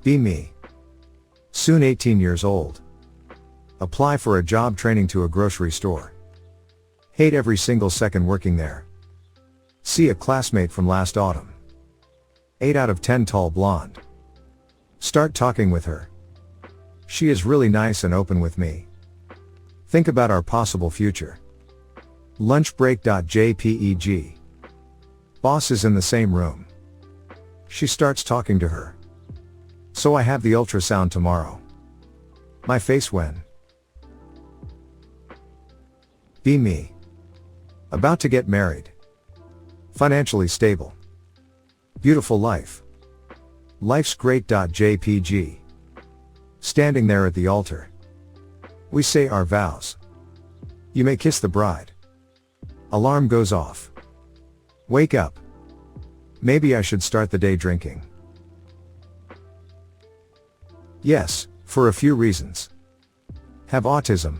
Be me. Soon 18 years old. Apply for a job training to a grocery store. Hate every single second working there. See a classmate from last autumn. 8 out of 10 tall blonde. Start talking with her. She is really nice and open with me. Think about our possible future. Lunch break.jpeg. Boss is in the same room. She starts talking to her. So I have the ultrasound tomorrow. My face when. Be me. About to get married. Financially stable. Beautiful life. Life's great.jpg. Standing there at the altar. We say our vows. You may kiss the bride. Alarm goes off. Wake up. Maybe I should start the day drinking. Yes, for a few reasons. Have autism.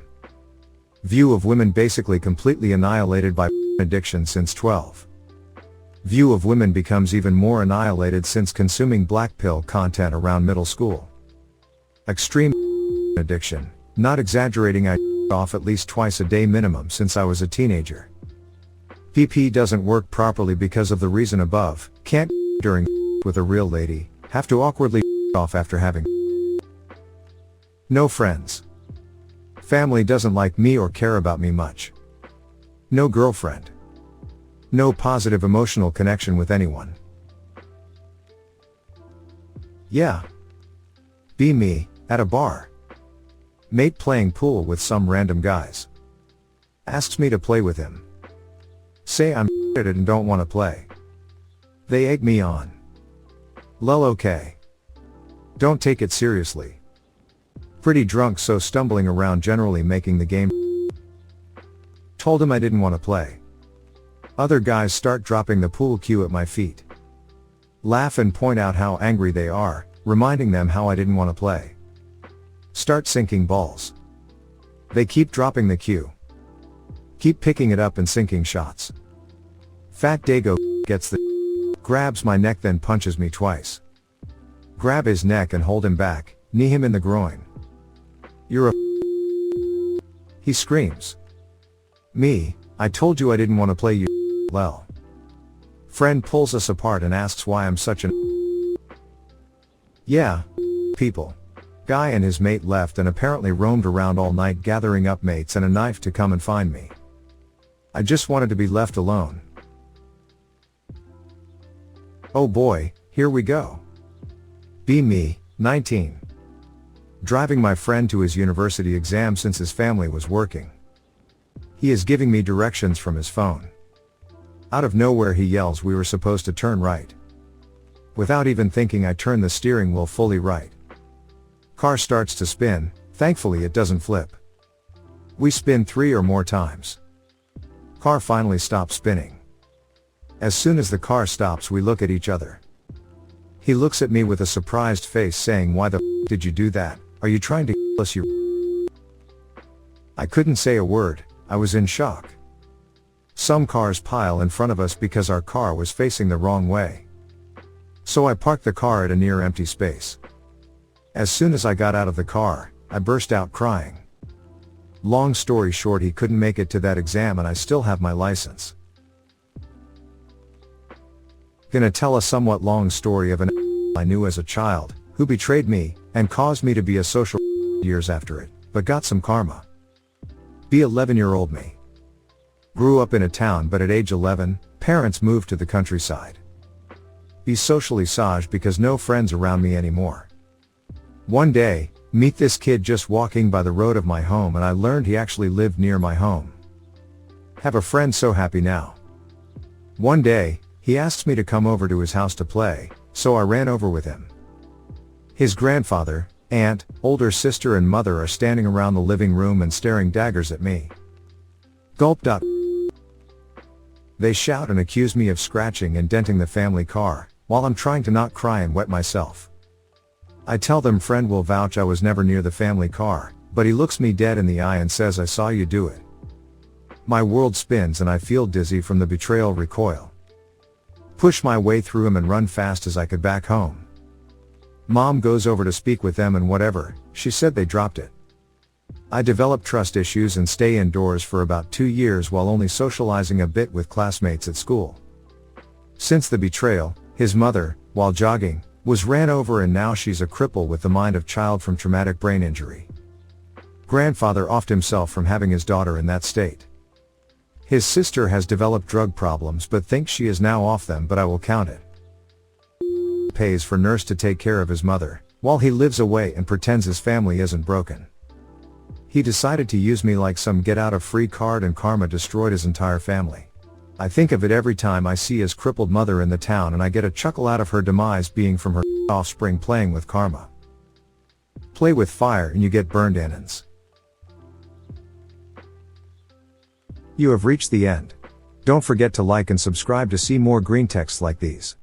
View of women basically completely annihilated by addiction since 12. View of women becomes even more annihilated since consuming black pill content around middle school. Extreme addiction, not exaggerating, I off at least twice a day minimum since I was a teenager. PP doesn't work properly because of the reason above, can't during with a real lady, have to awkwardly off after having. No friends. Family doesn't like me or care about me much. No girlfriend. No positive emotional connection with anyone. Yeah. Be me, at a bar. Mate playing pool with some random guys. Asks me to play with him. Say I'm at it and don't want to play. They egg me on. Lol, okay. Don't take it seriously. Pretty drunk, so stumbling around generally making the game. Told him I didn't want to play. Other guys start dropping the pool cue at my feet. Laugh and point out how angry they are, reminding them how I didn't want to play. Start sinking balls. They keep dropping the cue. Keep picking it up and sinking shots. Fat Dago gets the grabs my neck, then punches me twice. Grab his neck and hold him back, knee him in the groin. You're a he screams. Me, I told you I didn't want to play you. Lel. Friend pulls us apart and asks why I'm such an yeah, people. Guy and his mate left and apparently roamed around all night gathering up mates and a knife to come and find me. I just wanted to be left alone. Oh boy, here we go. Be me, 19. Driving my friend to his university exam since his family was working. He is giving me directions from his phone. Out of nowhere he yells we were supposed to turn right. Without even thinking, I turn the steering wheel fully right. Car starts to spin, thankfully it doesn't flip. We spin 3 or more times. Car finally stops spinning. As soon as the car stops, we look at each other. He looks at me with a surprised face saying, why the f did you do that? Are you trying to kill us, you? I couldn't say a word, I was in shock. Some cars pile in front of us because our car was facing the wrong way. So I parked the car at a near empty space. As soon as I got out of the car, I burst out crying. Long story short, he couldn't make it to that exam and I still have my license. Gonna tell a somewhat long story of an I knew as a child, who betrayed me, and caused me to be a social years after it, but got some karma. Be 11-year-old me. Grew up in a town, but at age 11, parents moved to the countryside. Be socially sage because no friends around me anymore. One day, meet this kid just walking by the road of my home and I learned he actually lived near my home. Have a friend, so happy now. One day, he asks me to come over to his house to play, so I ran over with him. His grandfather, aunt, older sister and mother are standing around the living room and staring daggers at me. Gulp. They shout and accuse me of scratching and denting the family car, while I'm trying to not cry and wet myself. I tell them friend will vouch I was never near the family car, but he looks me dead in the eye and says I saw you do it. My world spins and I feel dizzy from the betrayal recoil. Push my way through him and run fast as I could back home. Mom goes over to speak with them and whatever, she said they dropped it. I develop trust issues and stay indoors for about 2 years while only socializing a bit with classmates at school. Since the betrayal, his mother, while jogging, was ran over and now she's a cripple with the mind of child from traumatic brain injury. Grandfather offed himself from having his daughter in that state. His sister has developed drug problems but thinks she is now off them, but I will count it. Pays for nurse to take care of his mother, while he lives away and pretends his family isn't broken. He decided to use me like some get out of free card and karma destroyed his entire family. I think of it every time I see his crippled mother in the town and I get a chuckle out of her demise being from her offspring playing with karma. Play with fire and you get burned, anons. You have reached the end. Don't forget to like and subscribe to see more green texts like these.